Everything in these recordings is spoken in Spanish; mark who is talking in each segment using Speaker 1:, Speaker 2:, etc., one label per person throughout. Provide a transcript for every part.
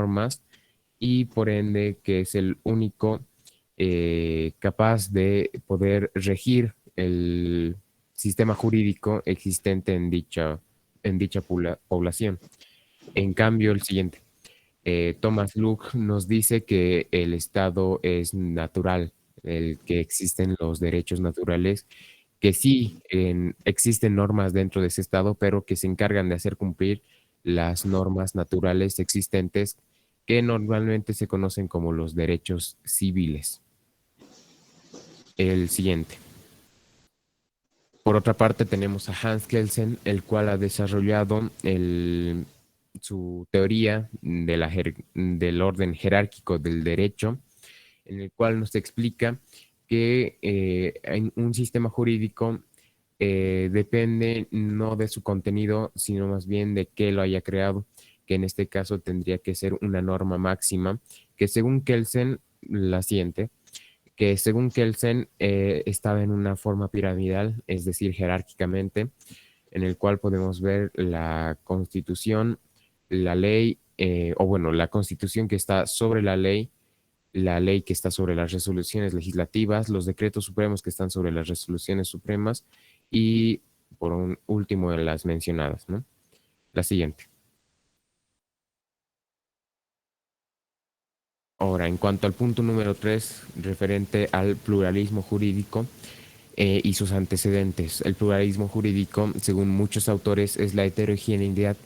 Speaker 1: normas y por ende que es el único capaz de poder regir el sistema jurídico existente en dicha población. En cambio, el siguiente, Thomas Luke nos dice que el Estado es natural, el que existen los derechos naturales, que sí existen normas dentro de ese Estado, pero que se encargan de hacer cumplir las normas naturales existentes que normalmente se conocen como los derechos civiles. El siguiente. Por otra parte, tenemos a Hans Kelsen, el cual ha desarrollado su teoría del orden jerárquico del derecho, en el cual nos explica que en un sistema jurídico depende no de su contenido, sino más bien de qué lo haya creado, que en este caso tendría que ser una norma máxima, que según Kelsen, la siguiente, que según Kelsen estaba en una forma piramidal, es decir, jerárquicamente, en el cual podemos ver la constitución, la ley, o bueno, la constitución que está sobre la ley que está sobre las resoluciones legislativas, los decretos supremos que están sobre las resoluciones supremas y por un último de las mencionadas, ¿no? La siguiente. Ahora, en cuanto al punto número 3, referente al pluralismo jurídico y sus antecedentes. El pluralismo jurídico, según muchos autores, es la heterogeneidad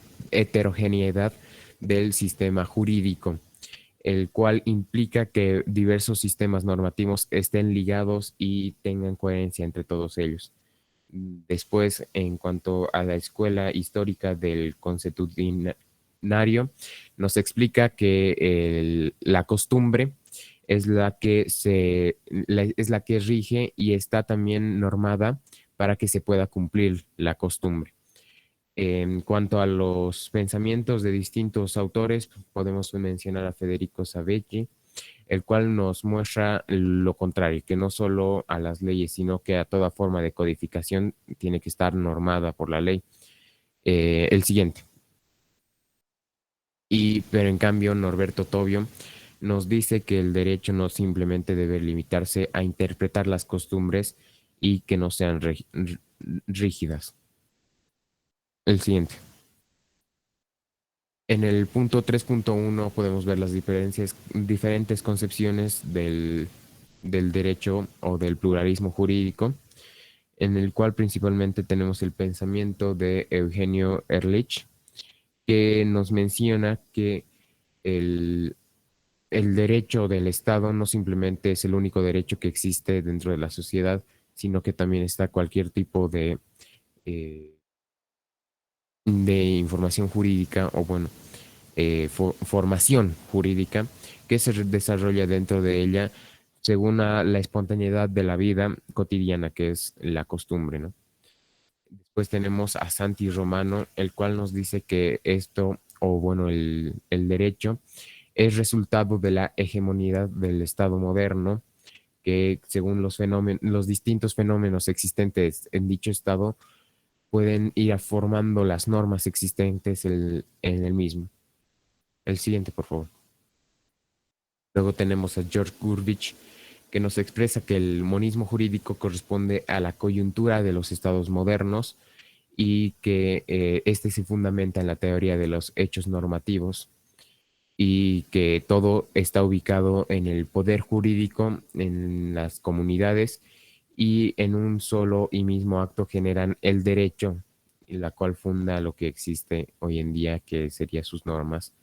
Speaker 1: del sistema jurídico, el cual implica que diversos sistemas normativos estén ligados y tengan coherencia entre todos ellos. Después, en cuanto a la escuela histórica del consuetudinario, nos explica que la costumbre es es la que rige y está también normada para que se pueda cumplir la costumbre. En cuanto a los pensamientos de distintos autores, podemos mencionar a Federico Savetti, el cual nos muestra lo contrario, que no solo a las leyes, sino que a toda forma de codificación tiene que estar normada por la ley. El siguiente. Pero en cambio, Norberto Tobio nos dice que el derecho no simplemente debe limitarse a interpretar las costumbres y que no sean rígidas. El siguiente. En el punto 3.1 podemos ver las diferentes concepciones del derecho o del pluralismo jurídico, en el cual principalmente tenemos el pensamiento de Eugenio Ehrlich, que nos menciona que el, el derecho del Estado no simplemente es el único derecho que existe dentro de la sociedad, sino que también está cualquier tipo eh, de información jurídica o bueno, formación jurídica que se desarrolla dentro de ella según la espontaneidad de la vida cotidiana, que es la costumbre, ¿no? Después tenemos a Santi Romano, el cual nos dice que esto, o bueno, el derecho, es resultado de la hegemonía del Estado moderno, que según los distintos fenómenos existentes en dicho Estado, pueden ir formando las normas existentes en el mismo. El siguiente, por favor. Luego tenemos a George Gurvich, que nos expresa que el monismo jurídico corresponde a la coyuntura de los estados modernos y que este se fundamenta en la teoría de los hechos normativos y que todo está ubicado en el poder jurídico, en las comunidades y en un solo y mismo acto generan el derecho, la cual funda lo que existe hoy en día, que serían sus normas.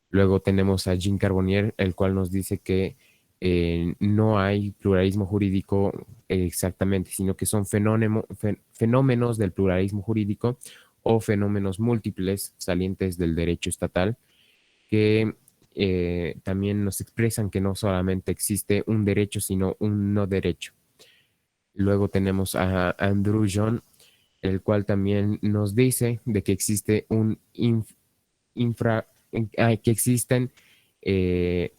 Speaker 1: Luego tenemos a Jean Carbonnier, el cual nos dice que no hay pluralismo jurídico exactamente, sino que son fenómenos del pluralismo jurídico o fenómenos múltiples salientes del derecho estatal que también nos expresan que no solamente existe un derecho, sino un no derecho. Luego tenemos a Andrew John, el cual también nos dice de que existe que existen eh,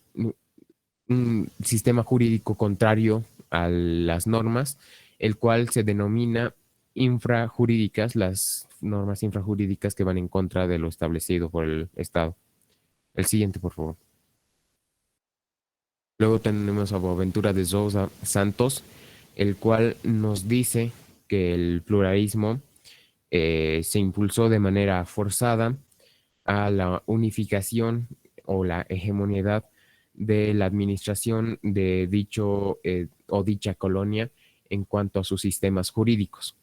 Speaker 1: un sistema jurídico contrario a las normas, el cual se denomina infrajurídicas, las normas infrajurídicas que van en contra de lo establecido por el Estado. El siguiente, por favor. Luego tenemos a Boaventura de Sousa Santos, el cual nos dice que el pluralismo se impulsó de manera forzada a la unificación o la hegemonía de la administración de dicho o dicha colonia en cuanto a sus sistemas jurídicos.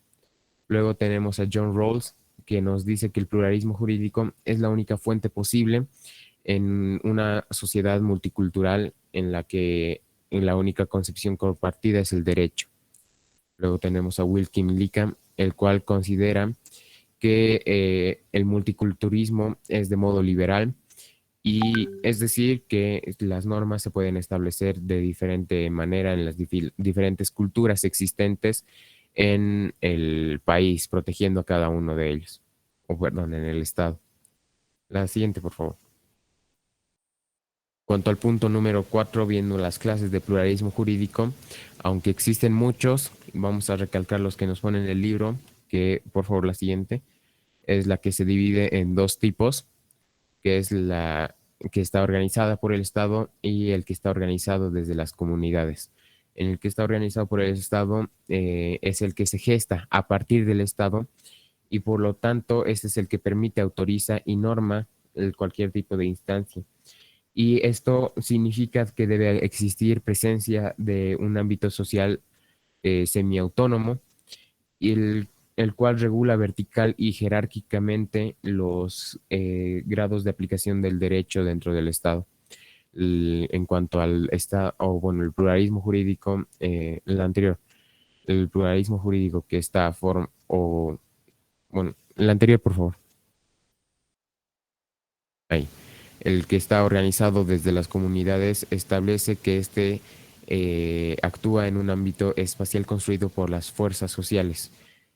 Speaker 1: Luego tenemos a John Rawls, que nos dice que el pluralismo jurídico es la única fuente posible en una sociedad multicultural en la que la única concepción compartida es el derecho. Luego tenemos a Wilkin Lickham, el cual considera que el multiculturalismo es de modo liberal y es decir que las normas se pueden establecer de diferente manera en las diferentes culturas existentes en el país, protegiendo a cada uno de ellos, o perdón, en el Estado. La siguiente, por favor. Cuanto al punto número 4, viendo las clases de pluralismo jurídico, aunque existen muchos, vamos a recalcar los que nos ponen en el libro, que por favor la siguiente, es la que se divide en dos tipos, que es la que está organizada por el Estado y el que está organizado desde las comunidades. En el que está organizado por el Estado es el que se gesta a partir del Estado y por lo tanto ese es el que permite, autoriza y norma cualquier tipo de instancia. Y esto significa que debe existir presencia de un ámbito social semiautónomo y el cual regula vertical y jerárquicamente los grados de aplicación del derecho dentro del Estado. En cuanto al Estado, o bueno, el pluralismo jurídico, el anterior, el pluralismo jurídico que está o bueno, el anterior, por favor, ahí. El que está organizado desde las comunidades establece que este actúa en un ámbito espacial construido por las fuerzas sociales.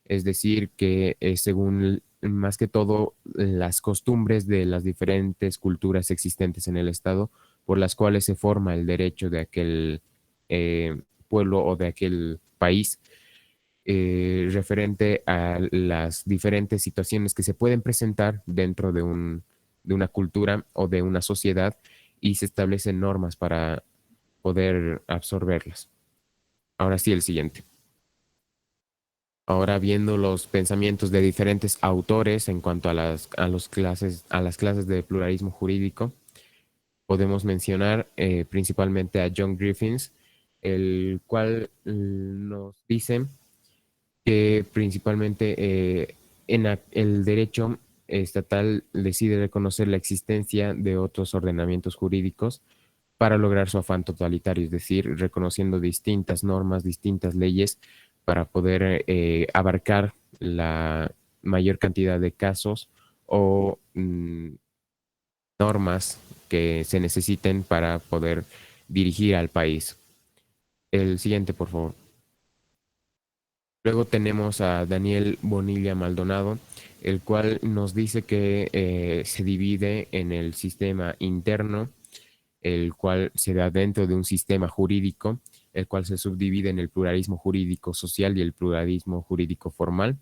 Speaker 1: Es decir, que según más que todo las costumbres de las diferentes culturas existentes en el Estado, por las cuales se forma el derecho de aquel pueblo o de aquel país, referente a las diferentes situaciones que se pueden presentar dentro de una cultura o de una sociedad y se establecen normas para poder absorberlas. Ahora sí, el siguiente. Ahora viendo los pensamientos de diferentes autores en cuanto a a las clases de pluralismo jurídico, podemos mencionar principalmente a John Griffiths, el cual nos dice que principalmente el derecho estatal decide reconocer la existencia de otros ordenamientos jurídicos para lograr su afán totalitario, es decir, reconociendo distintas normas, distintas leyes para poder abarcar la mayor cantidad de casos o normas que se necesiten para poder dirigir al país. El siguiente, por favor. Luego tenemos a Daniel Bonilla Maldonado, el cual nos dice que se divide en el sistema interno, el cual se da dentro de un sistema jurídico, el cual se subdivide en el pluralismo jurídico social y el pluralismo jurídico formal.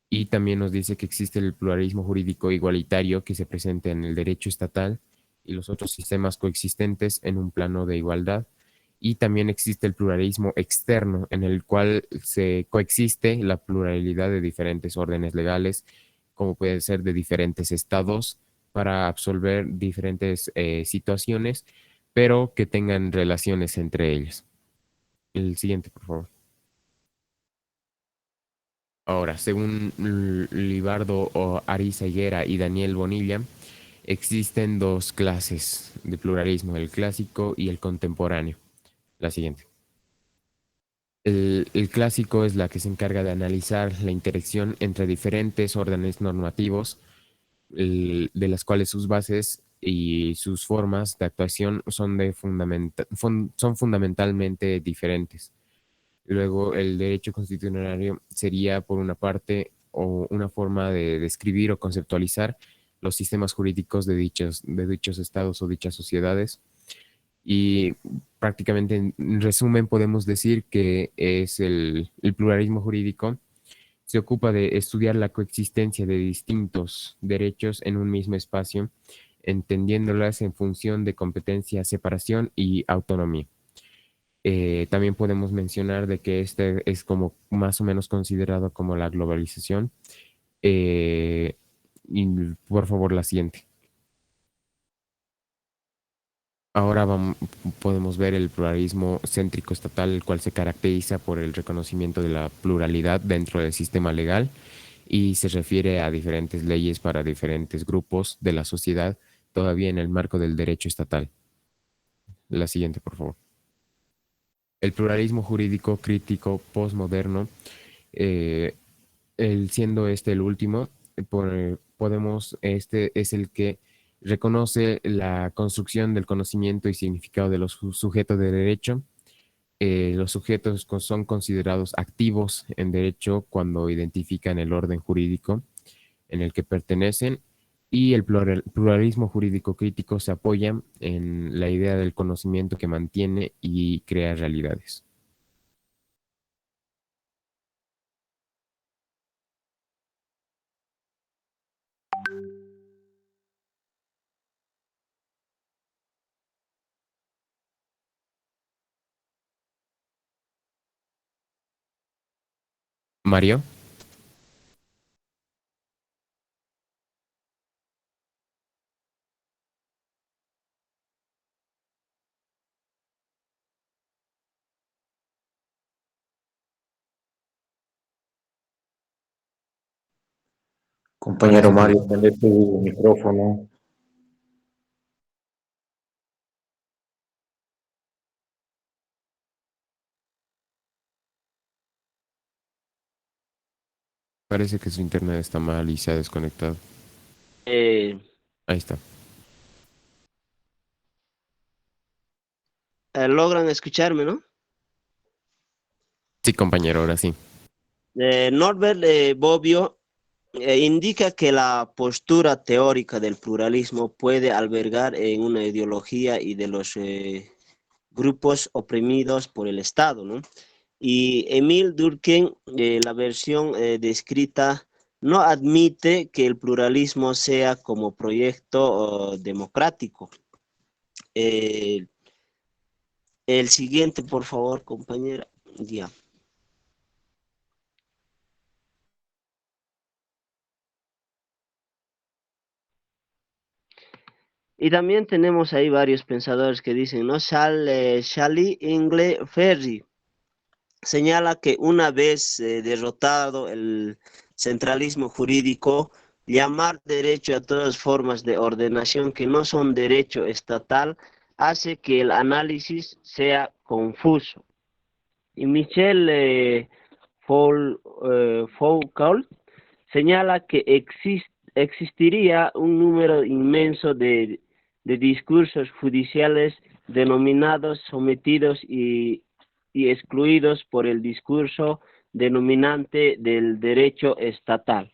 Speaker 1: Y también nos dice que existe el pluralismo jurídico igualitario que se presenta en el derecho estatal y los otros sistemas coexistentes en un plano de igualdad. Y también existe el pluralismo externo, en el cual se coexiste la pluralidad de diferentes órdenes legales, como puede ser de diferentes estados, para absolver diferentes situaciones, pero que tengan relaciones entre ellas. El siguiente, por favor. Ahora, según Libardo o Ariza Higuera y Daniel Bonilla, existen dos clases de pluralismo, el clásico y el contemporáneo. La siguiente. El clásico es la que se encarga de analizar la interacción entre diferentes órdenes normativos, de las cuales sus bases y sus formas de actuación son fundamentalmente diferentes. Luego, el derecho constitucional sería, por una parte, o una forma de describir o conceptualizar los sistemas jurídicos de dichos estados o dichas sociedades. Y prácticamente, en resumen, podemos decir que es el pluralismo jurídico. Se ocupa de estudiar la coexistencia de distintos derechos en un mismo espacio, entendiéndolas en función de competencia, separación y autonomía. También podemos mencionar de que este es como más o menos considerado como la globalización. Eh, y por favor, la siguiente. Ahora podemos ver el pluralismo céntrico estatal, el cual se caracteriza por el reconocimiento de la pluralidad dentro del sistema legal y se refiere a diferentes leyes para diferentes grupos de la sociedad, todavía en el marco del derecho estatal. La siguiente, por favor. El pluralismo jurídico crítico postmoderno, eh, siendo este el último, este es el que reconoce la construcción del conocimiento y significado de los sujetos de derecho. Los sujetos son considerados activos en derecho cuando identifican el orden jurídico en el que pertenecen y el pluralismo jurídico crítico se apoya en la idea del conocimiento que mantiene y crea realidades. Mario, ahora
Speaker 2: Compañero
Speaker 1: sí te
Speaker 2: Mario, prende tu micrófono.
Speaker 1: parece que su internet está mal y se ha desconectado.
Speaker 3: Eh,
Speaker 1: Ahí está.
Speaker 3: Logran escucharme, ¿no?
Speaker 1: Sí, compañero, ahora sí.
Speaker 3: Norbert Bobbio indica que la postura teórica del pluralismo puede albergar en una ideología y de los grupos oprimidos por el Estado, ¿no? Y Emil Durkheim, la versión descrita, no admite que el pluralismo sea como proyecto democrático. Eh, el siguiente, por favor, compañera. Ya. Y también tenemos ahí varios pensadores que dicen, ¿no? Charlie Ingle Ferry señala que una vez derrotado el centralismo jurídico, llamar derecho a todas formas de ordenación que no son derecho estatal hace que el análisis sea confuso. Y Michel Foucault señala que existiría un número inmenso de discursos judiciales denominados sometidos y excluidos por el discurso denominante del derecho estatal.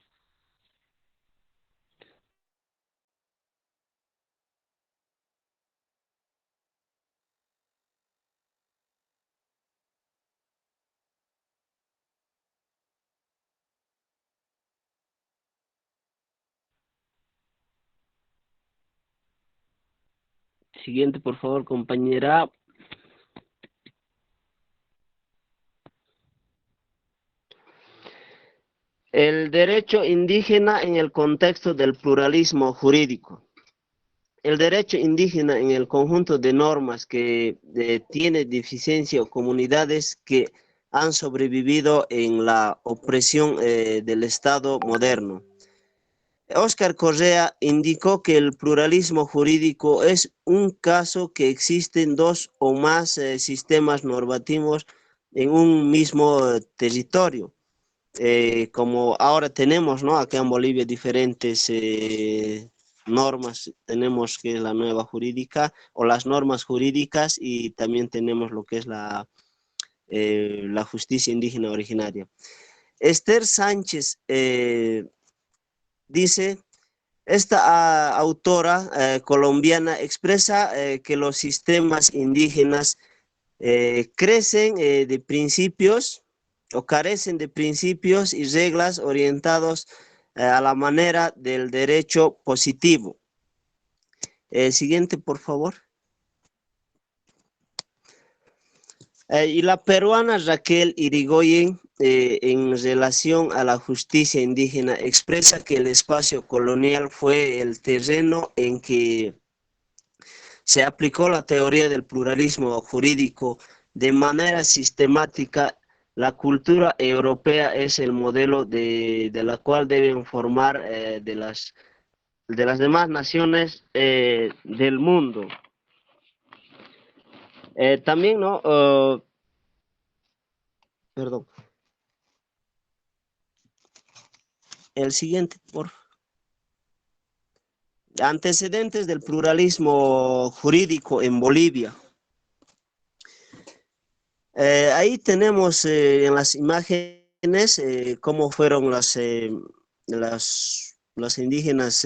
Speaker 3: Siguiente, por favor, compañera. El derecho indígena en el contexto del pluralismo jurídico. El derecho indígena en el conjunto de normas que tiene deficiencia o comunidades que han sobrevivido en la opresión del Estado moderno. Óscar Correa indicó que el pluralismo jurídico es un caso que existen dos o más sistemas normativos en un mismo territorio. Como ahora tenemos, ¿no? Acá en Bolivia diferentes normas, tenemos que es la nueva jurídica o las normas jurídicas y también tenemos lo que es la justicia indígena originaria. Esther Sánchez dice, esta autora colombiana expresa que los sistemas indígenas crecen de principios o carecen de principios y reglas orientados a la manera del derecho positivo. Siguiente, por favor. Y la peruana Raquel Irigoyen, en relación a la justicia indígena, expresa que el espacio colonial fue el terreno en que se aplicó la teoría del pluralismo jurídico de manera sistemática. La cultura europea es el modelo de la cual deben formar de las demás naciones del mundo. También, ¿no? Perdón. El siguiente, por favor. Antecedentes del pluralismo jurídico en Bolivia. Ahí tenemos en las imágenes cómo fueron los indígenas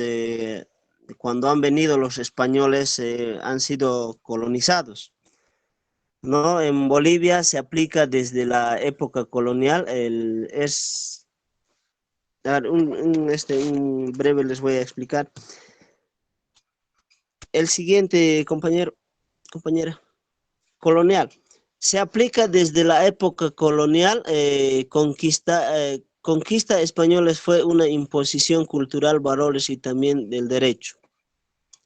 Speaker 3: cuando han venido los españoles, han sido colonizados, ¿no? En Bolivia se aplica desde la época colonial, un breve les voy a explicar. El siguiente, compañera, colonial. Se aplica desde la época colonial, conquista españoles fue una imposición cultural, valores y también del derecho.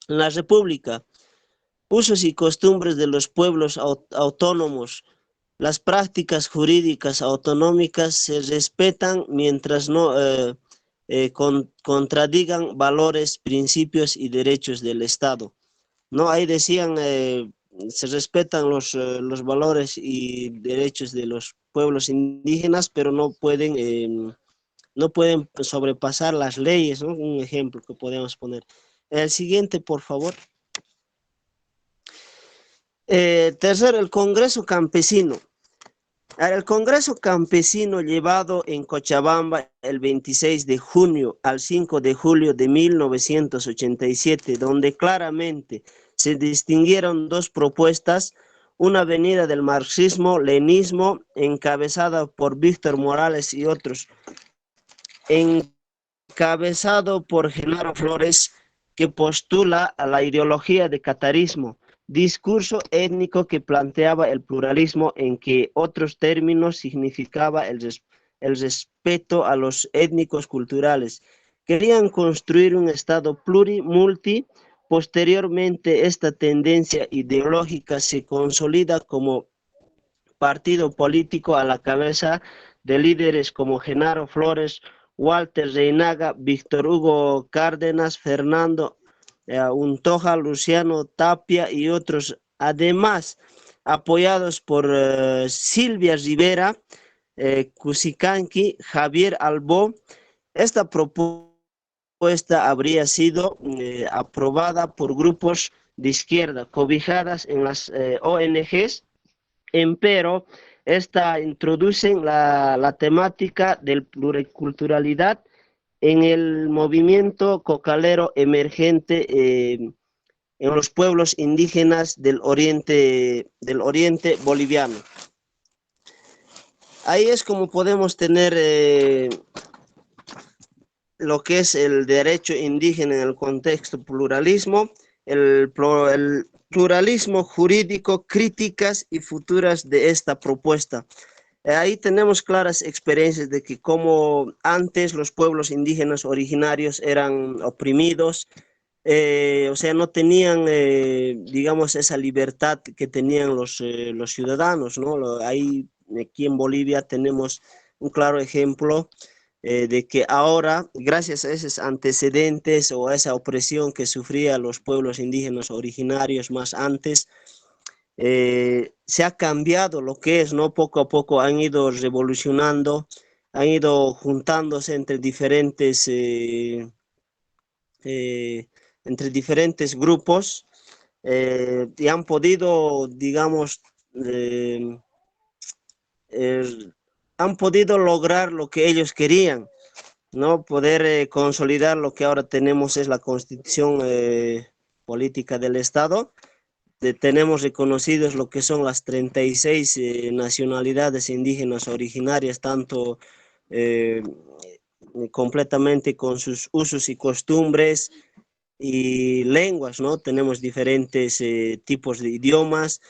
Speaker 3: En la República, usos y costumbres de los pueblos autónomos, las prácticas jurídicas autonómicas se respetan mientras no contradigan valores, principios y derechos del Estado. ¿No? Ahí decían, se respetan los valores y derechos de los pueblos indígenas, pero no pueden sobrepasar las leyes, ¿no? Un ejemplo que podemos poner. El siguiente, por favor. Tercero, el Congreso Campesino. El Congreso Campesino llevado en Cochabamba el 26 de junio al 5 de julio de 1987, donde claramente se distinguieron dos propuestas, una venida del marxismo-leninismo encabezada por Víctor Morales y otros, encabezado por Genaro Flores, que postula a la ideología de catarismo, discurso étnico que planteaba el pluralismo, en que otros términos significaba el respeto a los étnicos culturales. Querían construir un Estado plurimulti. Posteriormente, esta tendencia ideológica se consolida como partido político a la cabeza de líderes como Genaro Flores, Walter Reinaga, Víctor Hugo Cárdenas, Fernando Untoja, Luciano Tapia y otros, además apoyados por Silvia Rivera, Cusicanqui, Javier Albó. Esta propuesta habría sido aprobada por grupos de izquierda cobijadas en las ONGs, empero esta introducen la temática del pluriculturalidad en el movimiento cocalero emergente en los pueblos indígenas del oriente boliviano. Ahí es como podemos tener lo que es el derecho indígena en el contexto pluralismo, el pluralismo jurídico, críticas y futuras de esta propuesta. Ahí tenemos claras experiencias de que como antes los pueblos indígenas originarios eran oprimidos, o sea, no tenían, digamos, esa libertad que tenían los ciudadanos, ¿no? Ahí, aquí en Bolivia tenemos un claro ejemplo de que ahora, gracias a esos antecedentes o a esa opresión que sufrían los pueblos indígenas originarios más antes, se ha cambiado lo que es, ¿no? Poco a poco han ido revolucionando, han ido juntándose entre diferentes grupos y han podido, digamos, han podido lograr lo que ellos querían, ¿no? Poder consolidar lo que ahora tenemos es la constitución política del Estado. Tenemos reconocidos lo que son las 36 nacionalidades indígenas originarias, tanto completamente con sus usos y costumbres, y lenguas, ¿no? Tenemos diferentes tipos de idiomas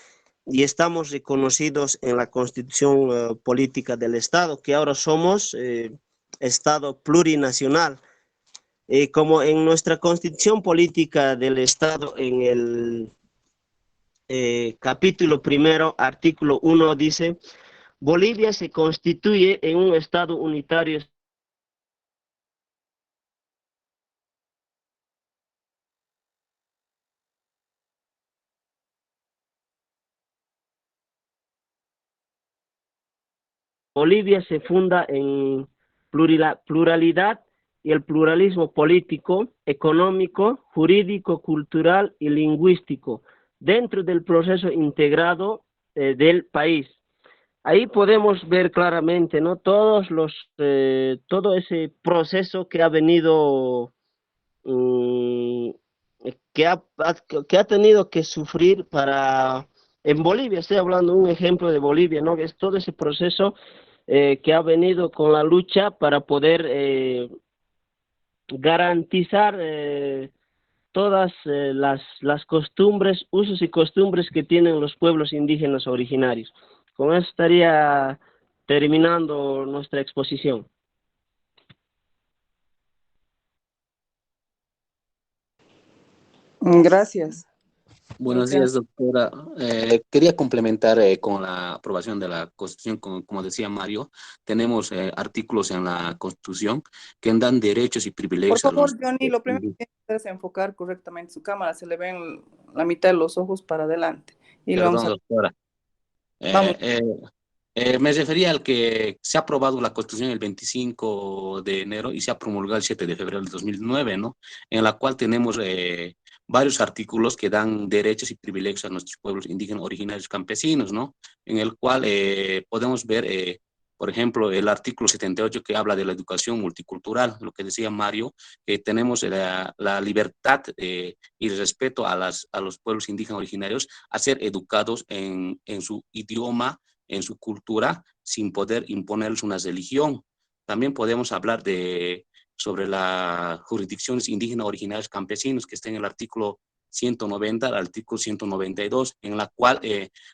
Speaker 3: y estamos reconocidos en la Constitución Política del Estado, que ahora somos Estado plurinacional. Como en nuestra Constitución Política del Estado, en el capítulo primero, artículo 1, dice: Bolivia se constituye en un Estado unitario. Bolivia se funda en pluralidad y el pluralismo político, económico, jurídico, cultural y lingüístico dentro del proceso integrado del país. Ahí podemos ver claramente, ¿no? Todo ese proceso que ha venido, mm, que ha tenido que sufrir en Bolivia, estoy hablando de un ejemplo de Bolivia, ¿no? Que es todo ese proceso que ha venido con la lucha para poder garantizar todas las costumbres, usos y costumbres que tienen los pueblos indígenas originarios. Con eso estaría terminando nuestra exposición.
Speaker 4: Gracias.
Speaker 5: Buenos días, doctora. Quería complementar con la aprobación de la Constitución, como decía Mario, tenemos artículos en la Constitución que dan derechos y
Speaker 4: Por
Speaker 5: privilegios a
Speaker 4: favor,
Speaker 5: los...
Speaker 4: Johnny, lo primero que tienes es enfocar correctamente su cámara. Se le ven la mitad de los ojos para adelante. Y le vamos
Speaker 5: Perdón,
Speaker 4: a...
Speaker 5: doctora.
Speaker 4: Vamos.
Speaker 5: Me refería al que se ha aprobado la Constitución el 25 de enero y se ha promulgado el 7 de febrero del 2009, ¿no? En la cual tenemos varios artículos que dan derechos y privilegios a nuestros pueblos indígenas originarios campesinos, ¿no? En el cual podemos ver, por ejemplo, el artículo 78 que habla de la educación multicultural, lo que decía Mario, que tenemos la libertad y el respeto a los pueblos indígenas originarios a ser educados en su idioma, en su cultura, sin poder imponerles una religión. También podemos hablar sobre las jurisdicciones indígenas originarias campesinos, que está en el artículo 190 al artículo 192, en la cual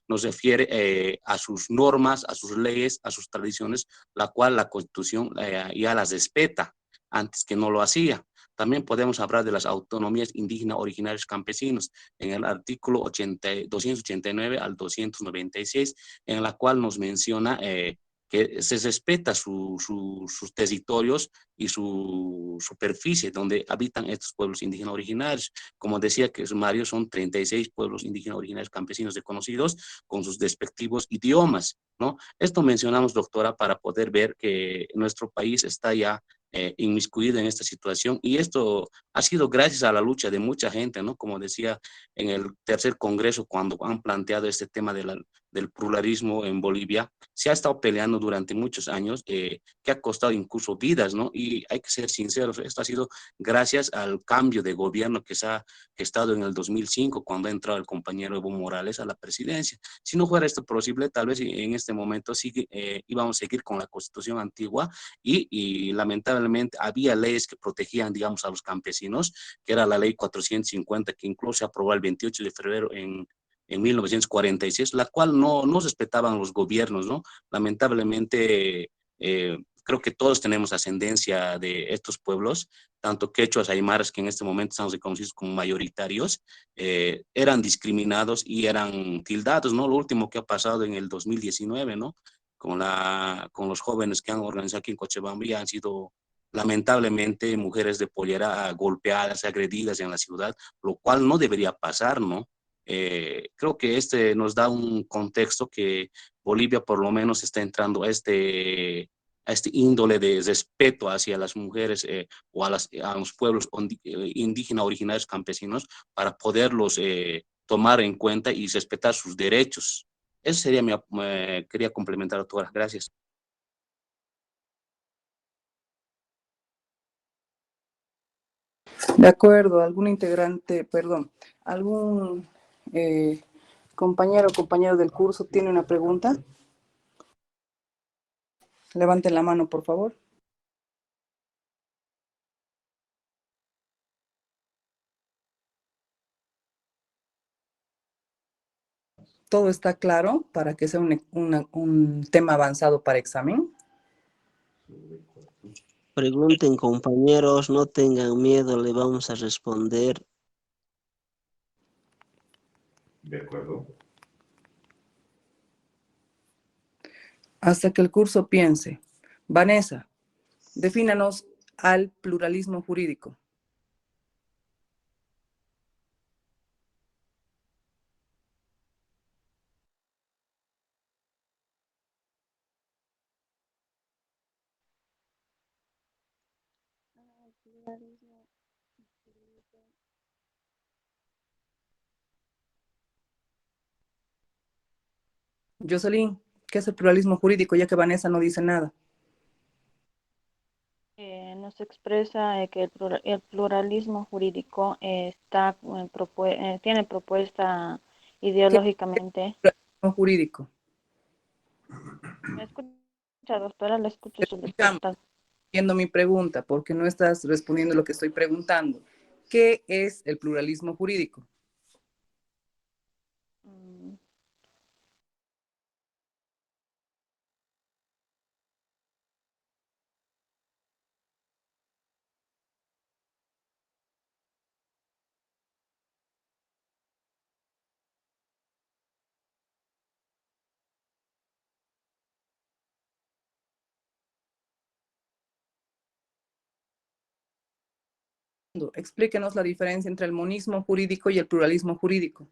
Speaker 5: nos refiere a sus normas, a sus leyes, a sus tradiciones, la cual la Constitución ya las respeta, antes que no lo hacía. También podemos hablar de las autonomías indígenas originarias campesinos en el artículo 289 al 296, en la cual nos menciona que se respeta sus territorios y su superficie donde habitan estos pueblos indígenas originarios. Como decía que Mario, son 36 pueblos indígenas originarios campesinos reconocidos con sus respectivos idiomas, ¿no? Esto mencionamos, doctora, para poder ver que nuestro país está ya inmiscuido en esta situación, y esto ha sido gracias a la lucha de mucha gente, ¿no? Como decía en el tercer congreso, cuando han planteado este tema del pluralismo en Bolivia, se ha estado peleando durante muchos años, que ha costado incluso vidas, ¿no? Y hay que ser sinceros, esto ha sido gracias al cambio de gobierno que se ha gestado en el 2005, cuando ha entrado el compañero Evo Morales a la presidencia. Si no fuera esto posible, tal vez en este momento íbamos a seguir con la constitución antigua, y lamentablemente había leyes que protegían, digamos, a los campesinos, que era la ley 450, que incluso se aprobó el 28 de febrero en 1946, la cual no respetaban los gobiernos, ¿no? Lamentablemente, creo que todos tenemos ascendencia de estos pueblos, tanto quechuas, aymaras, que en este momento estamos reconocidos como mayoritarios, eran discriminados y eran tildados, ¿no? Lo último que ha pasado en el 2019, ¿no? Con los jóvenes que han organizado aquí en Cochabamba, y han sido lamentablemente mujeres de pollera golpeadas, agredidas en la ciudad, lo cual no debería pasar, ¿no? Creo que este nos da un contexto que Bolivia por lo menos está entrando a este índole de respeto hacia las mujeres, o a los pueblos indígenas originarios campesinos, para poderlos tomar en cuenta y respetar sus derechos. Eso sería quería complementar, doctora. Gracias.
Speaker 4: De acuerdo, algún integrante, perdón, algún eh, compañero o compañero del curso tiene una pregunta. Levanten la mano, por favor. ¿Todo está claro para que sea un tema avanzado para examen?
Speaker 3: Pregunten, compañeros, no tengan miedo, le vamos a responder.
Speaker 2: De acuerdo.
Speaker 4: Hasta que el curso piense. Vanessa, defínanos al pluralismo jurídico. Jocelyn, ¿qué es el pluralismo jurídico? Ya que Vanessa no dice nada.
Speaker 6: Nos expresa que el pluralismo jurídico tiene propuesta
Speaker 4: ¿Qué es
Speaker 6: ideológicamente.
Speaker 4: el pluralismo jurídico?
Speaker 6: ¿Me escucha, doctora? Le escucho
Speaker 4: Escuchamos,
Speaker 6: sobrecortado.
Speaker 4: viendo mi pregunta, porque no estás respondiendo lo que estoy preguntando. ¿Qué es el pluralismo jurídico?
Speaker 6: Mm,
Speaker 4: Explíquenos la diferencia entre el monismo jurídico y el pluralismo jurídico.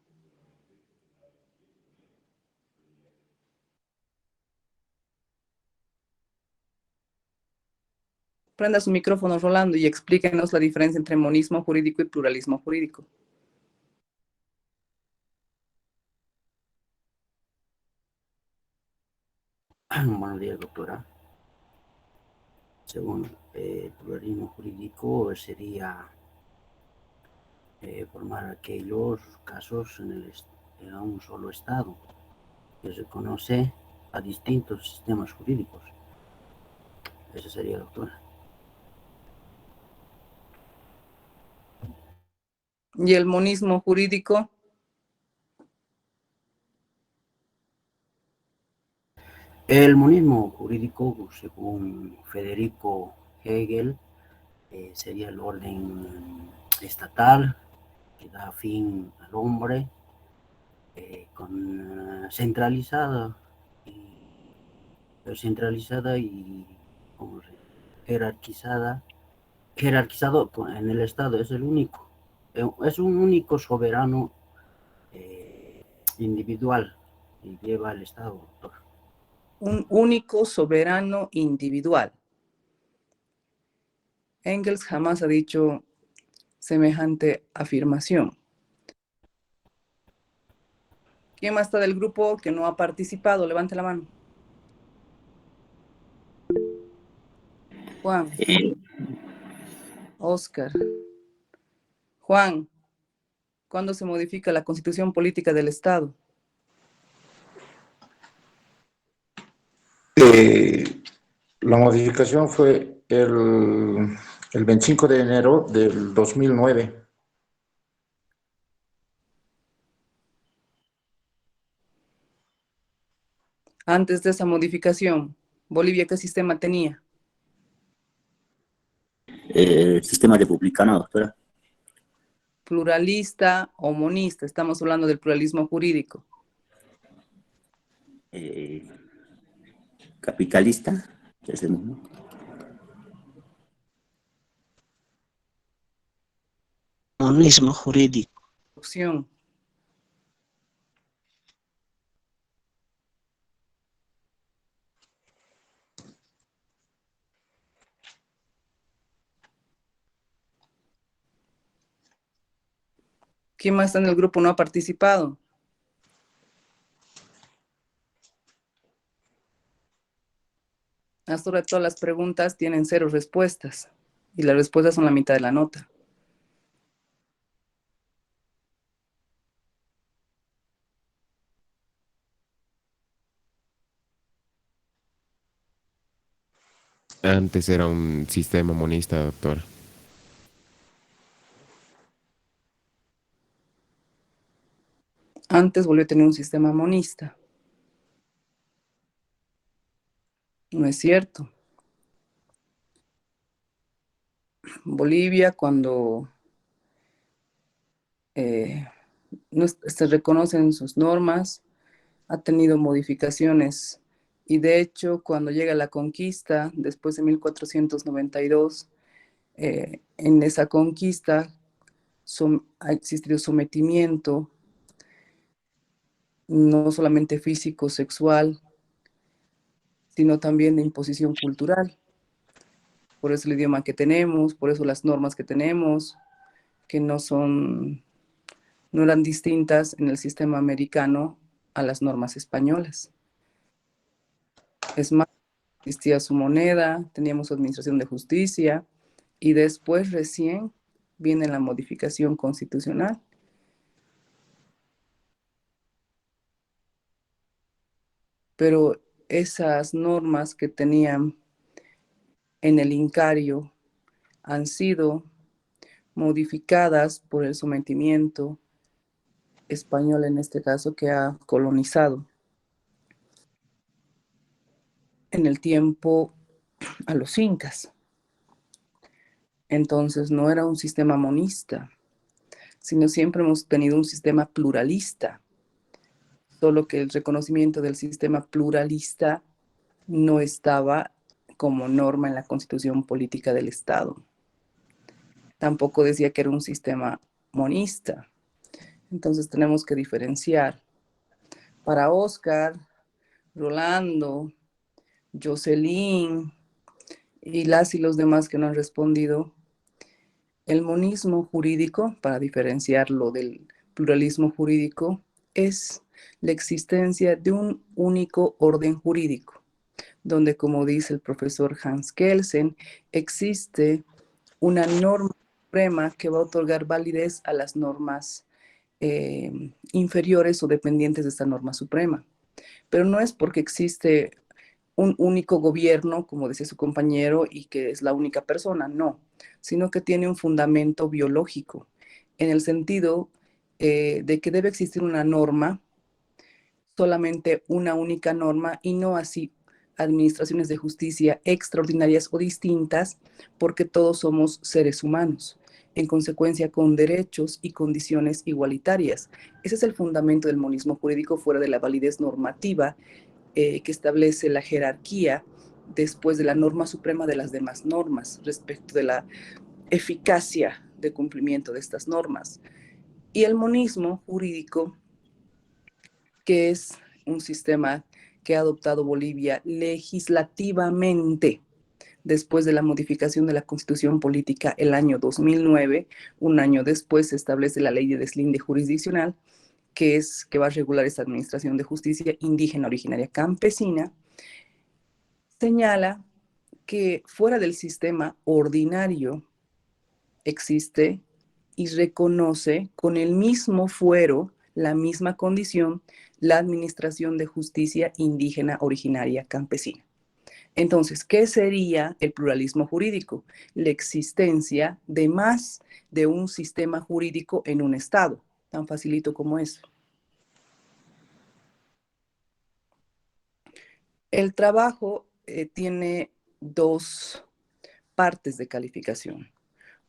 Speaker 4: Prenda su micrófono, Rolando, y explíquenos la diferencia entre monismo jurídico y pluralismo jurídico.
Speaker 7: Buenos días, doctora. Según el pluralismo jurídico sería formar aquellos casos en un solo Estado que se conoce a distintos sistemas jurídicos. Eso sería, doctora.
Speaker 4: ¿Y el monismo jurídico?
Speaker 7: El monismo jurídico, según Federico Hegel, sería el orden estatal que da fin al hombre, centralizada y ¿cómo se llama? Jerarquizado en el Estado, es el único. Es un único soberano individual y lleva al Estado, doctor.
Speaker 4: Un único soberano individual. Engels jamás ha dicho semejante afirmación. ¿Quién más está del grupo que no ha participado? Levante la mano. Juan. Oscar. Juan, ¿cuándo se modifica la Constitución Política del Estado?
Speaker 2: La modificación fue el 25 de enero del 2009.
Speaker 4: Antes de esa modificación, ¿Bolivia qué sistema tenía?
Speaker 8: Sistema republicano, doctora.
Speaker 4: ¿Pluralista o monista? Estamos hablando del pluralismo jurídico.
Speaker 8: Capitalista, es el mismo.
Speaker 3: Monismo jurídico.
Speaker 4: Opción. ¿Quién más está en el grupo no ha participado? Hasta ahora todas las preguntas tienen 0 respuestas y las respuestas son la mitad de la nota.
Speaker 1: Antes era un sistema monista, doctor.
Speaker 4: antes volvió a tener un sistema monista. No es cierto. Bolivia, cuando no se reconocen sus normas, ha tenido modificaciones. Y de hecho, cuando llega la conquista, después de 1492, en esa conquista ha existido sometimiento, no solamente físico, sexual, sino también de imposición cultural. Por eso el idioma que tenemos, por eso las normas que tenemos, que no eran distintas en el sistema americano a las normas españolas. Es más, existía su moneda, teníamos su administración de justicia, y después recién viene la modificación constitucional. Pero esas normas que tenían en el Incario han sido modificadas por el sometimiento español, en este caso, que ha colonizado en el tiempo a los incas. Entonces no era un sistema monista, sino siempre hemos tenido un sistema pluralista, solo que el reconocimiento del sistema pluralista no estaba como norma en la Constitución Política del Estado. Tampoco decía que era un sistema monista. Entonces tenemos que diferenciar. Para Oscar, Rolando, Jocelyn y las y los demás que no han respondido, el monismo jurídico, para diferenciarlo del pluralismo jurídico, es la existencia de un único orden jurídico, donde, como dice el profesor Hans Kelsen, existe una norma suprema que va a otorgar validez a las normas inferiores o dependientes de esta norma suprema. Pero no es porque existe un único gobierno, como decía su compañero, y que es la única persona, no, sino que tiene un fundamento biológico, en el sentido de que debe existir una norma, solamente una única norma, y no así administraciones de justicia extraordinarias o distintas, porque todos somos seres humanos, en consecuencia con derechos y condiciones igualitarias. Ese es el fundamento del monismo jurídico, fuera de la validez normativa que establece la jerarquía después de la norma suprema de las demás normas respecto de la eficacia de cumplimiento de estas normas. Y el monismo jurídico, que es un sistema que ha adoptado Bolivia legislativamente después de la modificación de la Constitución Política el año 2009, un año después se establece la ley de deslinde jurisdiccional, que va a regular esta administración de justicia indígena originaria campesina, señala que fuera del sistema ordinario existe y reconoce con el mismo fuero, la misma condición, la administración de justicia indígena originaria campesina. Entonces, ¿qué sería el pluralismo jurídico? La existencia de más de un sistema jurídico en un estado, tan facilito como eso. El trabajo tiene dos partes de calificación.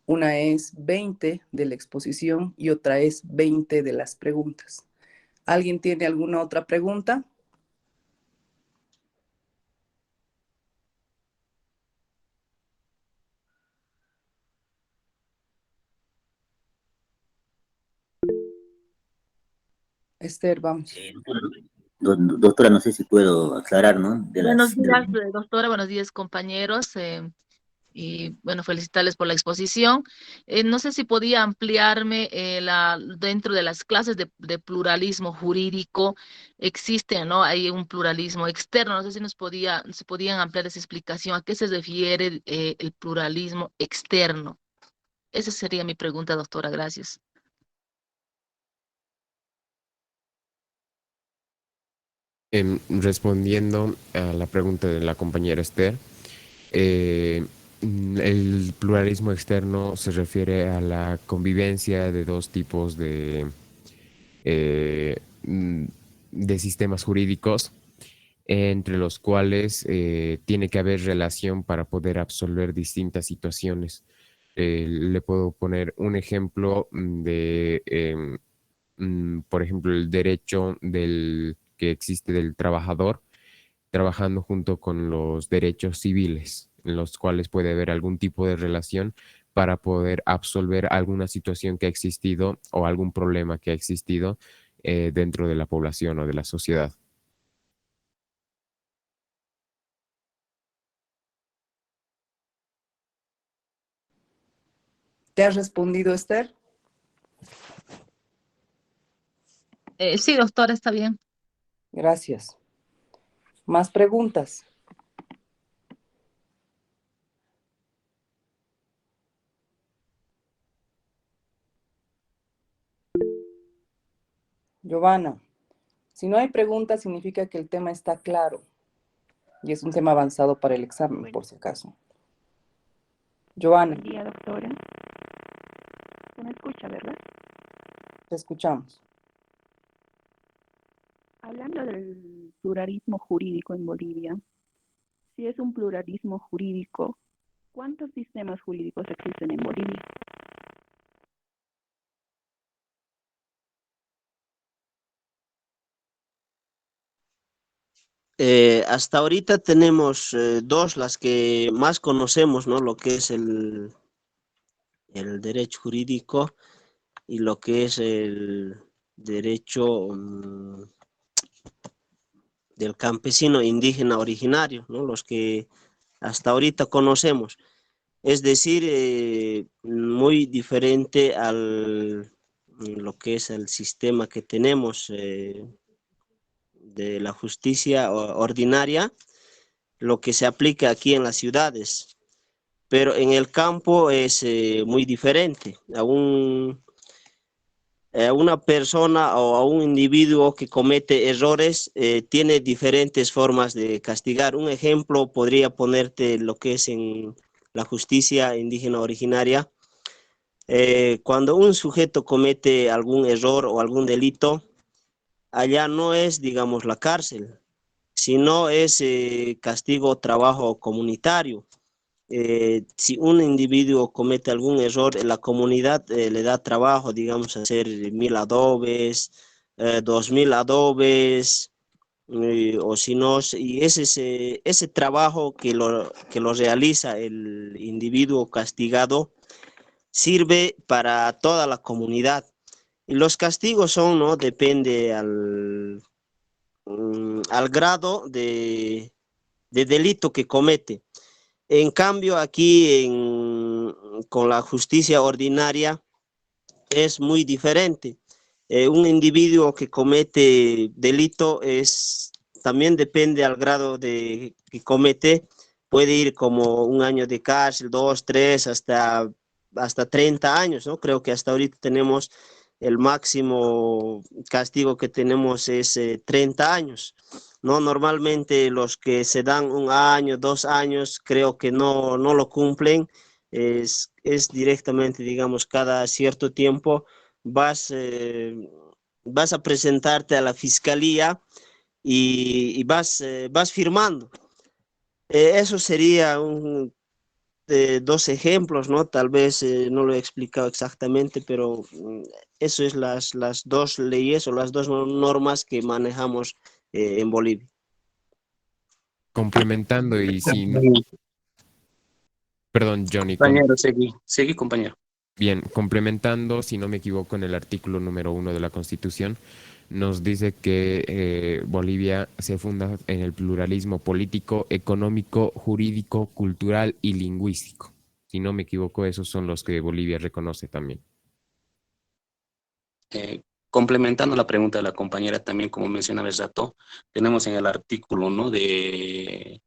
Speaker 4: Una es 20 de la exposición y otra es 20 de las preguntas. ¿Alguien tiene alguna otra pregunta? Esther, vamos.
Speaker 8: Doctora, no sé si puedo aclarar, ¿no?
Speaker 9: Buenos días, doctora, buenos días, compañeros. Y bueno, felicitarles por la exposición. No sé si podía ampliarme dentro de las clases de pluralismo jurídico, existe, ¿no? Hay un pluralismo externo. No sé si se podían ampliar esa explicación. ¿A qué se refiere el pluralismo externo? Esa sería mi pregunta, doctora. Gracias.
Speaker 1: Respondiendo a la pregunta de la compañera Esther, el pluralismo externo se refiere a la convivencia de dos tipos de de sistemas jurídicos entre los cuales tiene que haber relación para poder absolver distintas situaciones. Le puedo poner un ejemplo de, por ejemplo, el derecho que existe del trabajador trabajando junto con los derechos civiles, en los cuales puede haber algún tipo de relación para poder absolver alguna situación que ha existido o algún problema que ha existido dentro de la población o de la sociedad.
Speaker 4: ¿Te has respondido, Esther?
Speaker 9: Sí, doctora, está bien.
Speaker 4: Gracias. ¿Más preguntas? Giovanna, si no hay preguntas significa que el tema está claro y es un tema avanzado para el examen, por si acaso. Giovanna.
Speaker 10: Buen día, doctora. ¿Se me escucha, verdad?
Speaker 4: Te escuchamos.
Speaker 10: Hablando del pluralismo jurídico en Bolivia, si es un pluralismo jurídico, ¿cuántos sistemas jurídicos existen en Bolivia?
Speaker 3: Hasta ahorita tenemos dos, las que más conocemos, ¿no? Lo que es el derecho jurídico y lo que es el derecho del campesino indígena originario, ¿no? Los que hasta ahorita conocemos. Es decir, muy diferente al lo que es el sistema que tenemos de la justicia ordinaria, lo que se aplica aquí en las ciudades. Pero en el campo es muy diferente. A una persona o a un individuo que comete errores tiene diferentes formas de castigar. Un ejemplo podría ponerte lo que es en la justicia indígena originaria. Cuando un sujeto comete algún error o algún delito, allá no es, digamos, la cárcel, sino es castigo o trabajo comunitario. Si un individuo comete algún error, la comunidad le da trabajo, digamos, hacer 1000 adobes, 2000 adobes, o si no, y ese trabajo que lo realiza el individuo castigado sirve para toda la comunidad. Y los castigos son, ¿no? Depende al grado de delito que comete. En cambio, aquí con la justicia ordinaria es muy diferente. Un individuo que comete delito también depende al grado que comete, puede ir como 1 año de cárcel, 2, 3, hasta 30 años, ¿no? Creo que hasta ahorita tenemos el máximo castigo que tenemos es 30 años. ¿No? Normalmente los que se dan 1 año, 2 años, creo que no lo cumplen. Es directamente, digamos, cada cierto tiempo vas a presentarte a la fiscalía y vas firmando. Eso sería 2 ejemplos, ¿no? Tal vez no lo he explicado exactamente, pero eso es las 2 leyes o las 2 normas que manejamos en Bolivia.
Speaker 1: Complementando y sin... Perdón, Johnny.
Speaker 5: Compañero, seguí, compañero.
Speaker 1: Bien, complementando, si no me equivoco, en el artículo número 1 de la Constitución, nos dice que Bolivia se funda en el pluralismo político, económico, jurídico, cultural y lingüístico. Si no me equivoco, esos son los que Bolivia reconoce también.
Speaker 5: Complementando la pregunta de la compañera, también como mencionaba el rato, tenemos en el artículo, ¿no? de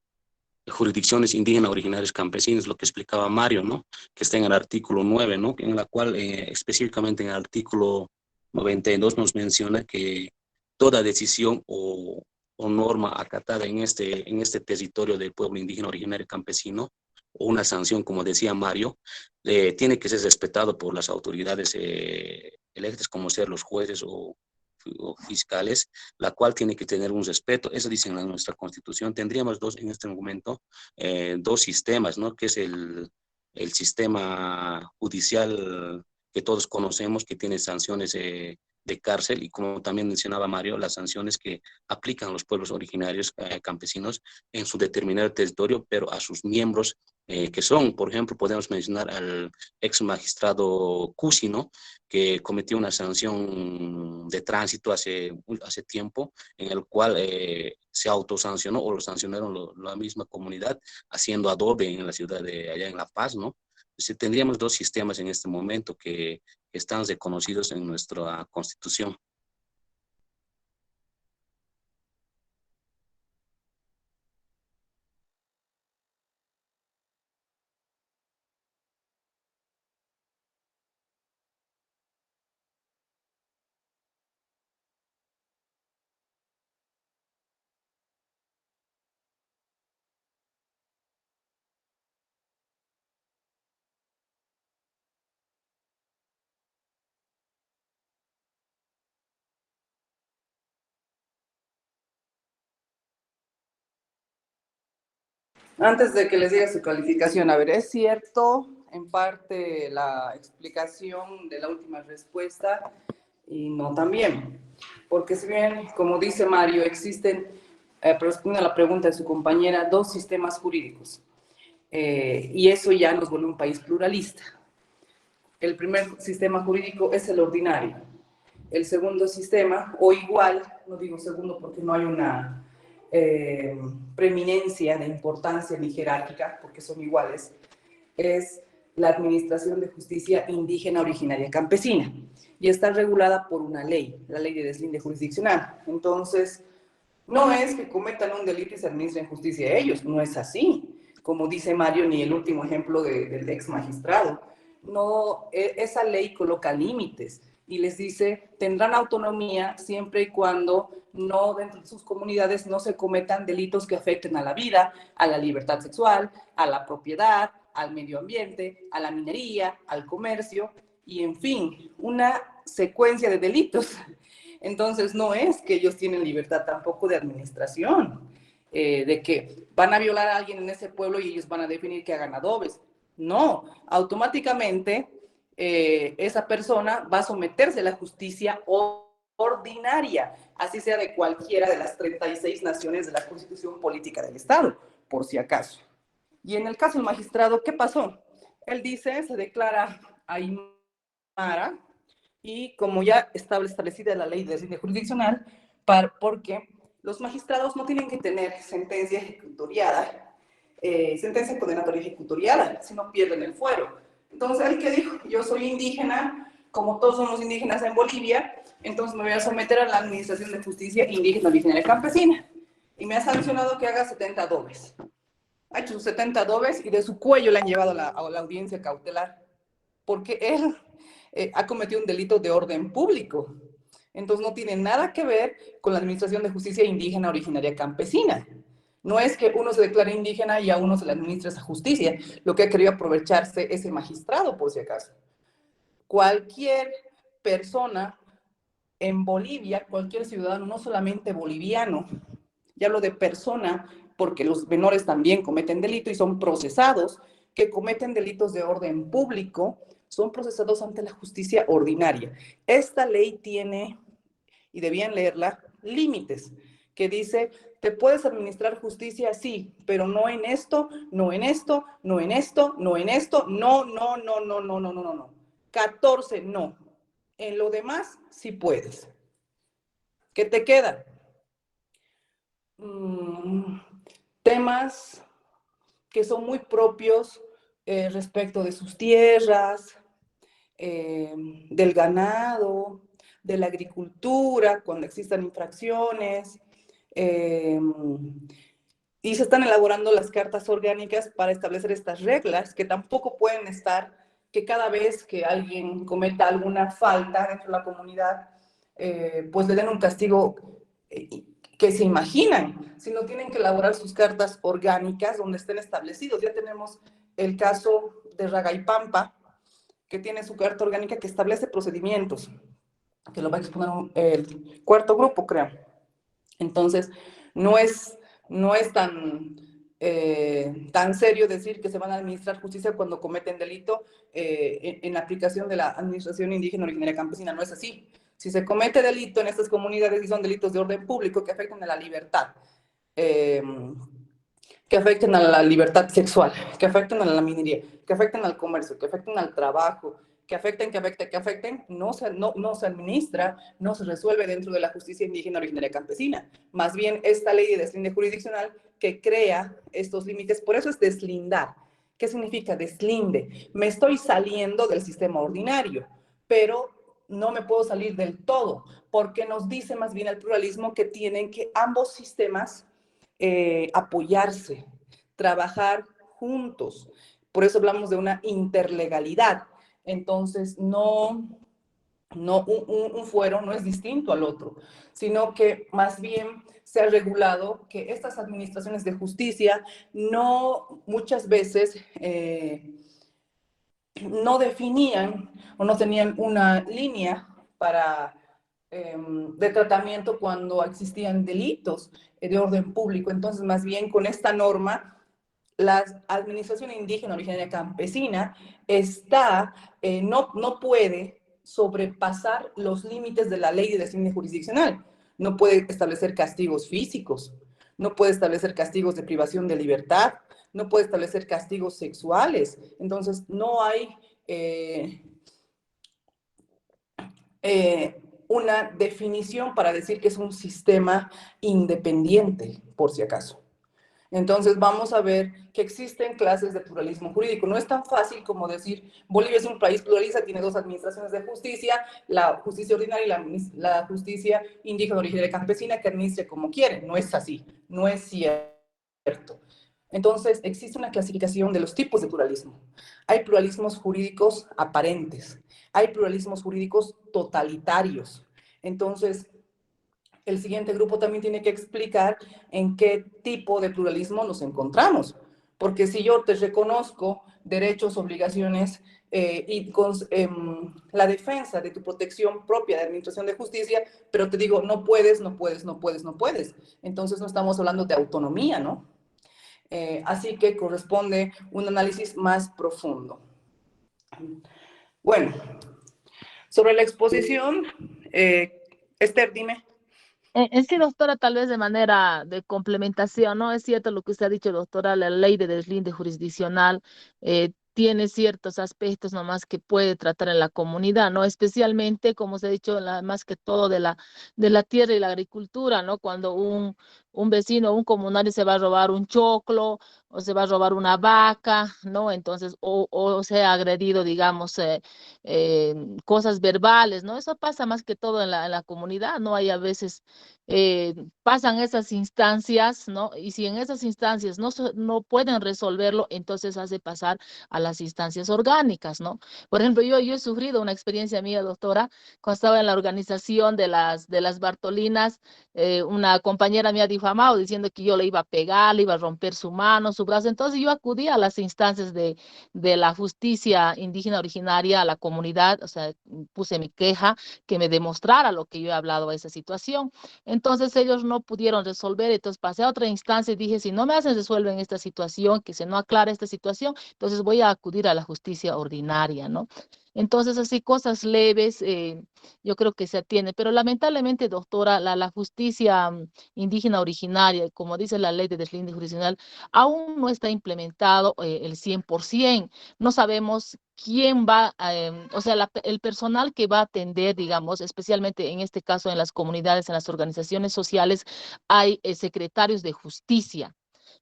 Speaker 5: jurisdicciones indígenas originarias campesinas, lo que explicaba Mario, ¿no? Que está en el artículo 9, ¿no? En la cual específicamente en el artículo 92 nos menciona que toda decisión o norma acatada en este territorio del pueblo indígena originario campesino, o una sanción, como decía Mario, tiene que ser respetado por las autoridades electas, como ser los jueces o o fiscales, la cual tiene que tener un respeto. Eso dice en nuestra Constitución. Tendríamos en este momento dos sistemas, ¿no? Que es el sistema judicial que todos conocemos, que tiene sanciones de cárcel, y como también mencionaba Mario, las sanciones que aplican los pueblos originarios campesinos en su determinado territorio, pero a sus miembros, que son, por ejemplo, podemos mencionar al ex magistrado Cusi, ¿no? Que cometió una sanción de tránsito hace tiempo, en el cual se autosancionó, o lo sancionaron la misma comunidad, haciendo adobe en la ciudad de allá en La Paz, ¿no? Entonces, tendríamos dos sistemas en este momento que están reconocidos en nuestra Constitución.
Speaker 4: Antes de que les diga su calificación, a ver, es cierto en parte la explicación de la última respuesta y no también, porque si bien, como dice Mario, existen, respondiendo a la pregunta de su compañera, dos sistemas jurídicos, y eso ya nos vuelve un país pluralista. El primer sistema jurídico es el ordinario. El segundo sistema, o igual, no digo segundo porque no hay una preeminencia de importancia ni jerárquica, porque son iguales, es la Administración de Justicia Indígena Originaria Campesina, y está regulada por una ley, la Ley de Deslinde Jurisdiccional. Entonces, no es que cometan un delito y se administren justicia a ellos, no es así, como dice Mario, ni el último ejemplo del ex magistrado. No, esa ley coloca límites y les dice, tendrán autonomía siempre y cuando no dentro de sus comunidades no se cometan delitos que afecten a la vida, a la libertad sexual, a la propiedad, al medio ambiente, a la minería, al comercio, y en fin, una secuencia de delitos. Entonces no es que ellos tienen libertad tampoco de administración, de que van a violar a alguien en ese pueblo y ellos van a definir que hagan adobes. No, automáticamente esa persona va a someterse a la justicia ordinaria, así sea de cualquiera de las 36 naciones de la Constitución Política del Estado, por si acaso. Y en el caso del magistrado, ¿qué pasó? Él dice, se declara aymara, y como ya está establecida la ley de deslinde jurisdiccional, porque los magistrados no tienen que tener sentencia ejecutoriada, sentencia condenatoria ejecutoriada, si no pierden el fuero. Entonces, él que dijo, yo soy indígena, como todos somos indígenas en Bolivia, entonces me voy a someter a la Administración de Justicia Indígena Originaria Campesina. Y me ha sancionado que haga 70 adobes. Ha hecho sus 70 adobes y de su cuello le han llevado a la audiencia cautelar, porque él ha cometido un delito de orden público. Entonces no tiene nada que ver con la Administración de Justicia Indígena Originaria Campesina. No es que uno se declare indígena y a uno se le administre esa justicia, lo que ha querido aprovecharse ese magistrado, por si acaso. Cualquier persona en Bolivia, cualquier ciudadano, no solamente boliviano, ya hablo de persona, porque los menores también cometen delito y son procesados, que cometen delitos de orden público, son procesados ante la justicia ordinaria. Esta ley tiene, y debían leerla, límites, que dice, te puedes administrar justicia, sí, pero no en esto, no en esto, no en esto, no en esto, no, no, no, no, no, no, no, no, no. 14, no. En lo demás, sí puedes. ¿Qué te queda? Temas que son muy propios respecto de sus tierras, del ganado, de la agricultura, cuando existan infracciones, y se están elaborando las cartas orgánicas para establecer estas reglas, que tampoco pueden estar, que cada vez que alguien cometa alguna falta dentro de la comunidad, pues le den un castigo que se imaginan, sino tienen que elaborar sus cartas orgánicas donde estén establecidos. Ya tenemos el caso de Ragaipampa, que tiene su carta orgánica que establece procedimientos. que lo va a exponer el cuarto grupo, creo. Entonces, no es tan serio decir que se van a administrar justicia cuando cometen delito en la aplicación de la administración indígena originaria campesina. No es así. Si se comete delito en estas comunidades y son delitos de orden público que afectan a la libertad, que afecten a la libertad sexual, que afecten a la minería, que afecten al comercio, que afecten al trabajo, que afecten, no se administra, no se resuelve dentro de la justicia indígena originaria campesina. Más bien, esta ley de deslinde jurisdiccional que crea estos límites, por eso es deslindar. ¿Qué significa deslinde? Me estoy saliendo del sistema ordinario, pero no me puedo salir del todo, porque nos dice más bien el pluralismo que tienen que ambos sistemas apoyarse, trabajar juntos. Por eso hablamos de una interlegalidad. Entonces, un fuero no es distinto al otro, sino que más bien se ha regulado que estas administraciones de justicia no muchas veces no definían o no tenían una línea de tratamiento cuando existían delitos de orden público. Entonces, más bien con esta norma, la administración indígena originaria campesina no puede sobrepasar los límites de la ley de deslinde jurisdiccional. No puede establecer castigos físicos, no puede establecer castigos de privación de libertad, no puede establecer castigos sexuales. Entonces, no hay una definición para decir que es un sistema independiente, por si acaso. Entonces vamos a ver que existen clases de pluralismo jurídico. No es tan fácil como decir, Bolivia es un país pluralista, tiene dos administraciones de justicia, la justicia ordinaria y la justicia indígena originaria campesina, que administre como quiere. No es así, no es cierto. Entonces existe una clasificación de los tipos de pluralismo. Hay pluralismos jurídicos aparentes, hay pluralismos jurídicos totalitarios. Entonces, el siguiente grupo también tiene que explicar en qué tipo de pluralismo nos encontramos. Porque si yo te reconozco derechos, obligaciones y la defensa de tu protección propia de administración de justicia, pero te digo, no puedes. Entonces no estamos hablando de autonomía, ¿no? Así que corresponde un análisis más profundo. Bueno, sobre la exposición, Esther, dime.
Speaker 9: Sí, doctora, tal vez de manera de complementación, ¿no? Es cierto lo que usted ha dicho, doctora, la ley de deslinde jurisdiccional tiene ciertos aspectos nomás que puede tratar en la comunidad, ¿no? Especialmente, como se ha dicho, más que todo de la tierra y la agricultura, ¿no? Cuando un vecino, un comunitario se va a robar un choclo o se va a robar una vaca, ¿no? Entonces, o se ha agredido, digamos, cosas verbales, ¿no? Eso pasa más que todo en la comunidad, ¿no? Hay a veces pasan esas instancias, ¿no? Y si en esas instancias no pueden resolverlo, entonces hace pasar a las instancias orgánicas, ¿no? Por ejemplo, yo he sufrido una experiencia mía, doctora, cuando estaba en la organización de las Bartolinas, una compañera me ha difamado diciendo que yo le iba a pegar, le iba a romper su mano, su brazo. Entonces yo acudí a las instancias de la justicia indígena originaria, a la comunidad, o sea, puse mi queja, que me demostrara lo que yo he hablado de esa situación. Entonces ellos no pudieron resolver, entonces pasé a otra instancia y dije, si no me hacen resolver en esta situación, que se no aclara esta situación, entonces voy a acudir a la justicia ordinaria, ¿no? Entonces, así cosas leves, yo creo que se atiende, pero lamentablemente, doctora, la justicia indígena originaria, como dice la ley de deslinde jurisdiccional, aún no está implementado el 100%. No sabemos quién va, o sea, el personal que va a atender, digamos, especialmente en este caso en las comunidades, en las organizaciones sociales, hay secretarios de justicia,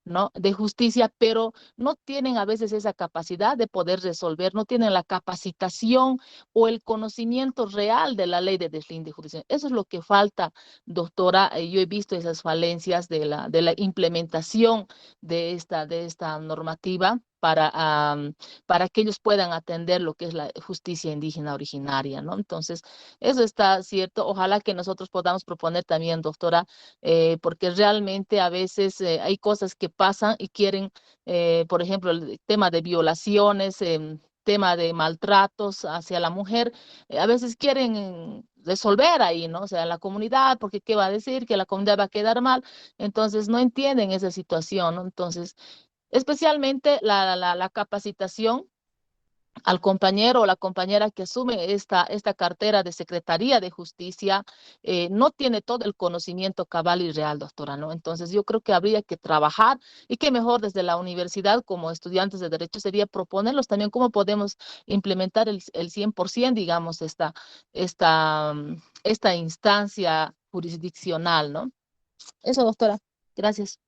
Speaker 9: ¿no? De justicia, pero no tienen a veces esa capacidad de poder resolver, no tienen la capacitación o el conocimiento real de la ley de deslinde judicial. Eso es lo que falta, doctora. Yo he visto esas falencias de la implementación de esta normativa para que ellos puedan atender lo que es la justicia indígena originaria, ¿no? Entonces, eso está cierto. Ojalá que nosotros podamos proponer también, doctora, porque realmente a veces hay cosas que pasan y quieren, por ejemplo, el tema de violaciones, tema de maltratos hacia la mujer, a veces quieren resolver ahí, ¿no? O sea, la comunidad, porque ¿qué va a decir? Que la comunidad va a quedar mal. Entonces, no entienden esa situación, ¿no? Entonces, especialmente la capacitación al compañero o la compañera que asume esta cartera de Secretaría de Justicia, no tiene todo el conocimiento cabal y real, doctora, ¿no? Entonces yo creo que habría que trabajar y que mejor desde la universidad como estudiantes de Derecho sería proponerlos también cómo podemos implementar el 100%, digamos, esta instancia jurisdiccional, ¿no? Eso, doctora. Gracias.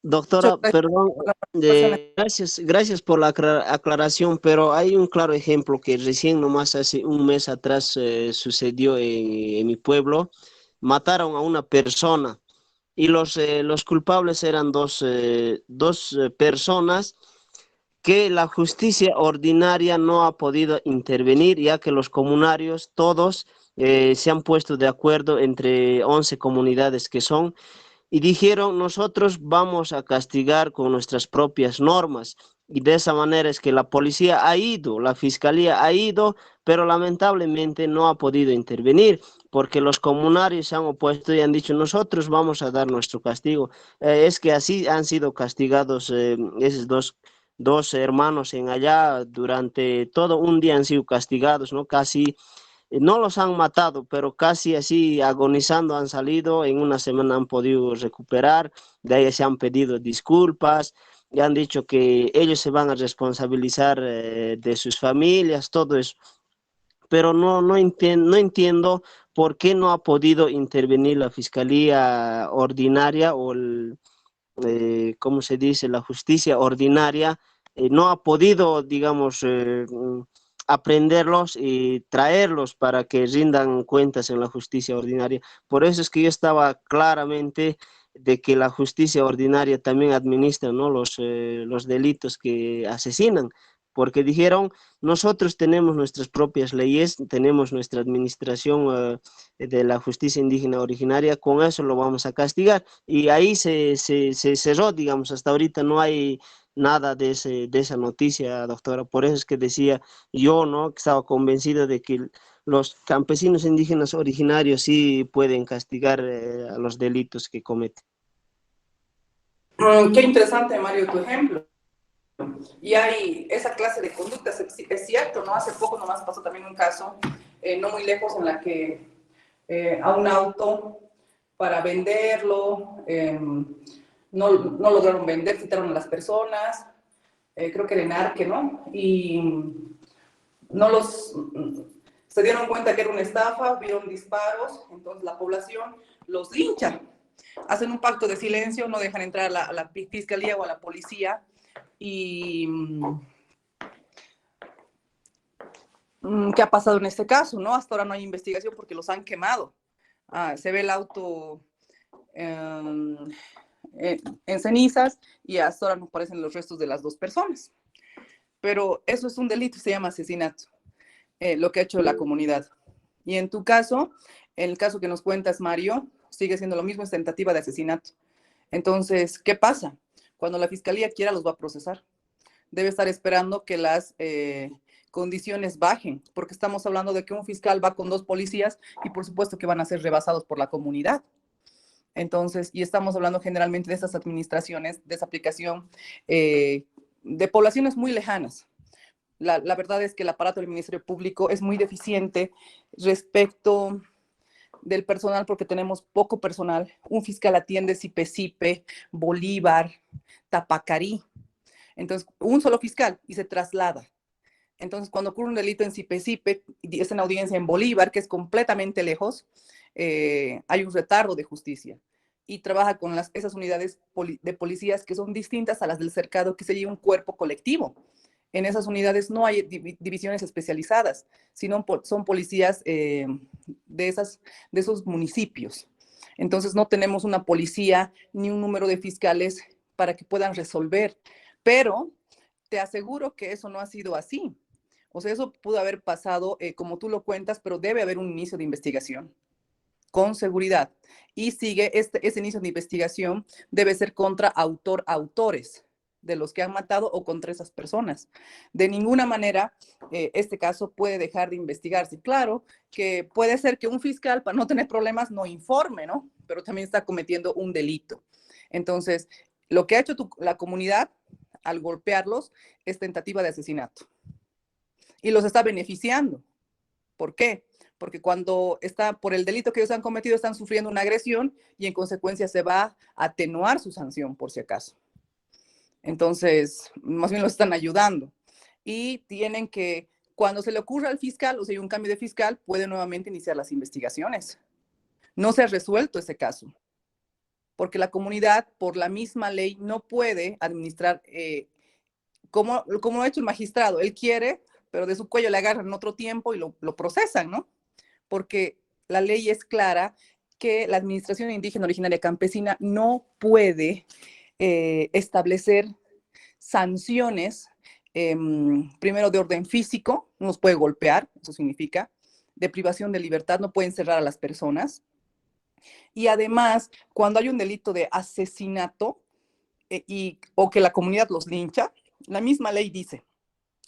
Speaker 3: Doctora, perdón, gracias por la aclaración, pero hay un claro ejemplo que recién nomás hace un mes atrás sucedió en mi pueblo. Mataron a una persona y los culpables eran dos personas que la justicia ordinaria no ha podido intervenir, ya que los comunarios todos se han puesto de acuerdo entre 11 comunidades que son, y dijeron, nosotros vamos a castigar con nuestras propias normas. Y de esa manera es que la policía ha ido, la fiscalía ha ido, pero lamentablemente no ha podido intervenir, porque los comunarios se han opuesto y han dicho, nosotros vamos a dar nuestro castigo. Es que así han sido castigados esos dos hermanos en allá, durante todo un día han sido castigados, ¿no? Casi no los han matado, pero casi así agonizando han salido. En una semana han podido recuperar, de ahí se han pedido disculpas y han dicho que ellos se van a responsabilizar de sus familias, todo eso. Pero no entiendo por qué no ha podido intervenir la Fiscalía Ordinaria o ¿cómo se dice? La justicia ordinaria. No ha podido, digamos, aprenderlos y traerlos para que rindan cuentas en la justicia ordinaria. Por eso es que yo estaba claramente de que la justicia ordinaria también administra, ¿no? los delitos que asesinan, porque dijeron, nosotros tenemos nuestras propias leyes, tenemos nuestra administración de la justicia indígena originaria, con eso lo vamos a castigar. Y ahí se cerró, digamos, hasta ahorita no hay nada de esa noticia, doctora. Por eso es que decía yo, ¿no? Que estaba convencido de que los campesinos indígenas originarios sí pueden castigar a los delitos que cometen.
Speaker 4: Qué interesante, Mario, tu ejemplo. Y hay esa clase de conductas, es cierto, ¿no? Hace poco nomás pasó también un caso, no muy lejos, en la que a un auto, para venderlo, no lograron vender, citaron a las personas, creo que era en Arque, ¿no? Y se dieron cuenta que era una estafa, vieron disparos, entonces la población los lincha. Hacen un pacto de silencio, no dejan entrar a la fiscalía o a la policía. Y ¿qué ha pasado en este caso? ¿No? Hasta ahora no hay investigación porque los han quemado. Se ve el auto en cenizas y hasta ahora no aparecen los restos de las dos personas. Pero eso es un delito, se llama asesinato, lo que ha hecho la comunidad. Y en tu caso, en el caso que nos cuentas, Mario, sigue siendo lo mismo, es tentativa de asesinato. Entonces, ¿qué pasa? Cuando la fiscalía quiera, los va a procesar. Debe estar esperando que las condiciones bajen, porque estamos hablando de que un fiscal va con 2 policías y por supuesto que van a ser rebasados por la comunidad. Entonces, y estamos hablando generalmente de esas administraciones, de esa aplicación de poblaciones muy lejanas. La verdad es que el aparato del Ministerio Público es muy deficiente respecto del personal, porque tenemos poco personal. Un fiscal atiende Sipe, Bolívar, Tapacarí. Entonces, un solo fiscal y se traslada. Entonces, cuando ocurre un delito en Sipe y es en audiencia en Bolívar, que es completamente lejos, hay un retardo de justicia. Y trabaja con esas unidades de policías que son distintas a las del cercado, que sería un cuerpo colectivo. En esas unidades no hay divisiones especializadas, sino son policías de esos municipios. Entonces no tenemos una policía ni un número de fiscales para que puedan resolver. Pero te aseguro que eso no ha sido así. O sea, eso pudo haber pasado como tú lo cuentas, pero debe haber un inicio de investigación, con seguridad. Y sigue ese inicio de investigación debe ser contra autores. de los que han matado o contra esas personas. De ninguna manera este caso puede dejar de investigarse. Claro que puede ser que un fiscal, para no tener problemas, no informe, ¿no? Pero también está cometiendo un delito. Entonces, lo que ha hecho la comunidad al golpearlos es tentativa de asesinato. Y los está beneficiando. ¿Por qué? Porque cuando está por el delito que ellos han cometido, están sufriendo una agresión y en consecuencia se va a atenuar su sanción, por si acaso. Entonces, más bien los están ayudando. Y tienen que, cuando se le ocurra al fiscal, o sea, hay un cambio de fiscal, puede nuevamente iniciar las investigaciones. No se ha resuelto ese caso, porque la comunidad, por la misma ley, no puede administrar como lo ha hecho el magistrado. Él quiere, pero de su cuello le agarran otro tiempo y lo procesan, ¿no? Porque la ley es clara que la administración indígena originaria campesina no puede establecer sanciones, primero de orden físico, no nos puede golpear, eso significa, de privación de libertad, no puede encerrar a las personas. Y además, cuando hay un delito de asesinato o que la comunidad los lincha, la misma ley dice,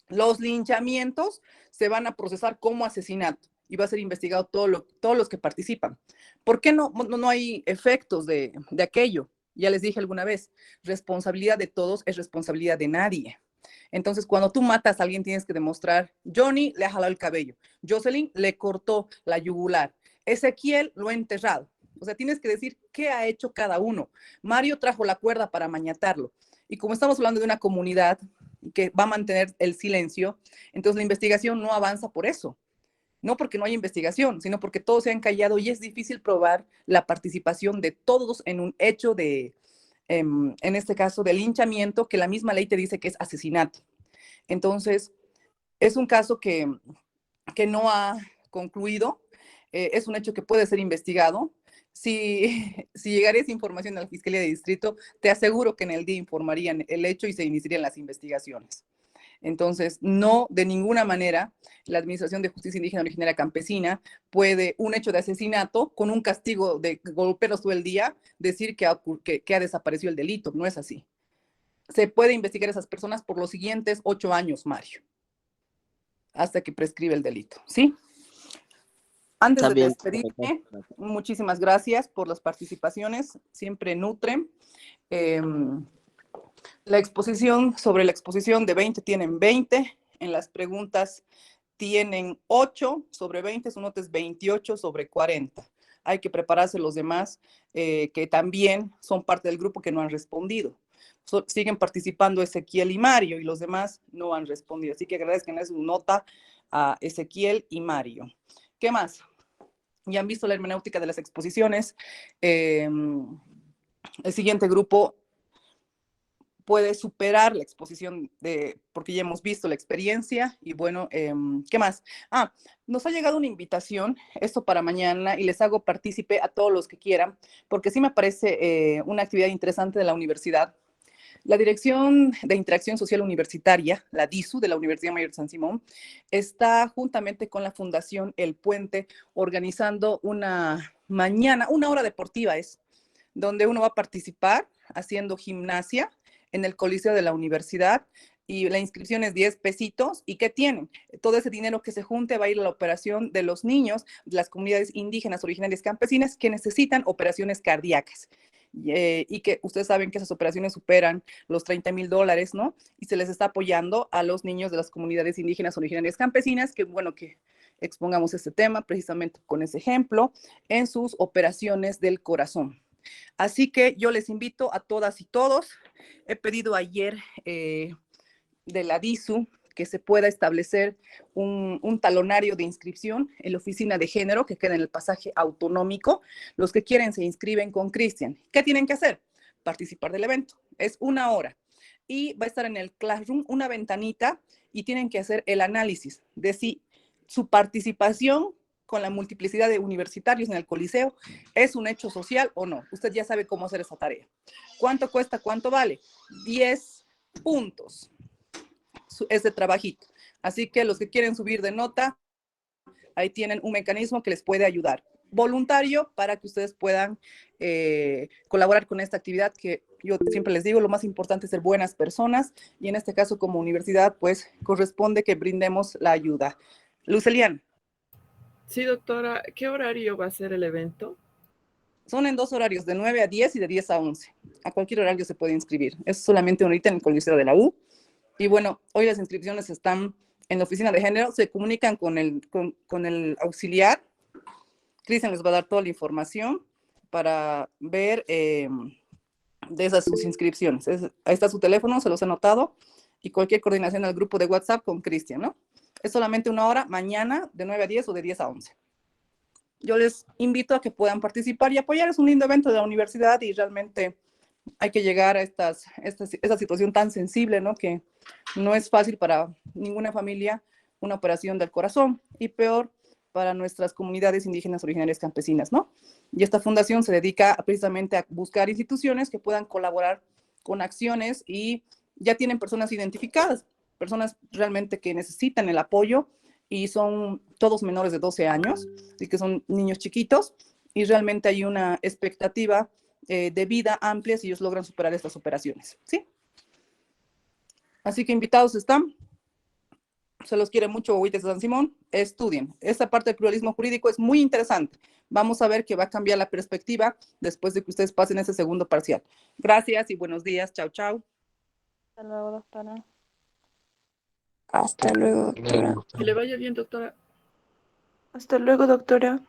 Speaker 4: los linchamientos se van a procesar como asesinato y va a ser investigado todos los que participan. ¿Por qué no hay efectos de aquello? Ya les dije alguna vez, responsabilidad de todos es responsabilidad de nadie. Entonces, cuando tú matas a alguien, tienes que demostrar, Johnny le ha jalado el cabello, Jocelyn le cortó la yugular, Ezequiel lo ha enterrado. O sea, tienes que decir qué ha hecho cada uno. Mario trajo la cuerda para mañatarlo. Y como estamos hablando de una comunidad que va a mantener el silencio, entonces la investigación no avanza por eso. No porque no haya investigación, sino porque todos se han callado y es difícil probar la participación de todos en un hecho de, en este caso, de linchamiento, que la misma ley te dice que es asesinato. Entonces, es un caso que no ha concluido, es un hecho que puede ser investigado. Si llegara esa información a la Fiscalía de Distrito, te aseguro que en el día informarían el hecho y se iniciarían las investigaciones. Entonces, no, de ninguna manera, la Administración de Justicia Indígena Originaria Campesina puede, un hecho de asesinato, con un castigo de golpearlos todo el día, decir que ha desaparecido el delito. No es así. Se puede investigar a esas personas por los siguientes 8 años, Mario, hasta que prescribe el delito, ¿sí? Antes de despedirme, muchísimas gracias por las participaciones, siempre nutren. La exposición, sobre la exposición de 20 tienen 20, en las preguntas tienen 8 sobre 20, su nota es 28 sobre 40. Hay que prepararse los demás que también son parte del grupo que no han respondido. Siguen participando Ezequiel y Mario y los demás no han respondido. Así que agradezcan su nota a Ezequiel y Mario. ¿Qué más? Ya han visto la hermenéutica de las exposiciones. El siguiente grupo puede superar la exposición porque ya hemos visto la experiencia y bueno, ¿qué más? Nos ha llegado una invitación, esto para mañana, y les hago partícipe a todos los que quieran, porque sí me parece una actividad interesante de la universidad. La Dirección de Interacción Social Universitaria, la DISU de la Universidad Mayor de San Simón, está juntamente con la Fundación El Puente organizando una hora deportiva donde uno va a participar haciendo gimnasia en el Coliseo de la Universidad y la inscripción es 10 pesitos. ¿Y qué tienen? Todo ese dinero que se junte va a ir a la operación de los niños de las comunidades indígenas originarias campesinas que necesitan operaciones cardíacas. Y que ustedes saben que esas operaciones superan los $30,000, ¿no? Y se les está apoyando a los niños de las comunidades indígenas originarias campesinas, que bueno que expongamos este tema precisamente con ese ejemplo, en sus operaciones del corazón. Así que yo les invito a todas y todos. He pedido ayer de la DISU que se pueda establecer un talonario de inscripción en la oficina de género que queda en el pasaje autonómico. Los que quieren se inscriben con Cristian. ¿Qué tienen que hacer? Participar del evento. Es 1 hora. Y va a estar en el Classroom una ventanita y tienen que hacer el análisis de si su participación con la multiplicidad de universitarios en el Coliseo es un hecho social o no. Usted ya sabe cómo hacer esa tarea. ¿Cuánto cuesta? ¿Cuánto vale? 10 puntos. Ese trabajito. Así que los que quieren subir de nota, ahí tienen un mecanismo que les puede ayudar. Voluntario para que ustedes puedan colaborar con esta actividad que yo siempre les digo, lo más importante es ser buenas personas y en este caso como universidad, pues corresponde que brindemos la ayuda. Lucelian.
Speaker 11: Sí, doctora, ¿qué horario va a ser el evento?
Speaker 4: Son en 2 horarios, de 9 a 10 y de 10 a 11. A cualquier horario se puede inscribir. Es solamente ahorita en el Coliseo de la U. Y bueno, hoy las inscripciones están en la oficina de género, se comunican con el auxiliar. Cristian les va a dar toda la información para ver de esas sus inscripciones. Ahí está su teléfono, se los he anotado, y cualquier coordinación al grupo de WhatsApp con Cristian, ¿no? Es solamente 1 hora, mañana de 9 a 10 o de 10 a 11. Yo les invito a que puedan participar y apoyar. Es un lindo evento de la universidad y realmente hay que llegar a esta situación tan sensible, ¿no? Que no es fácil para ninguna familia una operación del corazón y peor para nuestras comunidades indígenas originarias campesinas, ¿no? Y esta fundación se dedica precisamente a buscar instituciones que puedan colaborar con acciones y ya tienen personas identificadas, personas realmente que necesitan el apoyo y son todos menores de 12 años, así que son niños chiquitos y realmente hay una expectativa de vida amplia si ellos logran superar estas operaciones, ¿sí? Así que invitados están. Se los quiere mucho, Huites de San Simón. Estudien. Esta parte del pluralismo jurídico es muy interesante. Vamos a ver que va a cambiar la perspectiva después de que ustedes pasen ese segundo parcial. Gracias y buenos días. Chao, chao.
Speaker 6: Hasta luego, doctora.
Speaker 12: Hasta luego, doctora.
Speaker 11: Que le vaya bien, doctora.
Speaker 12: Hasta luego, doctora.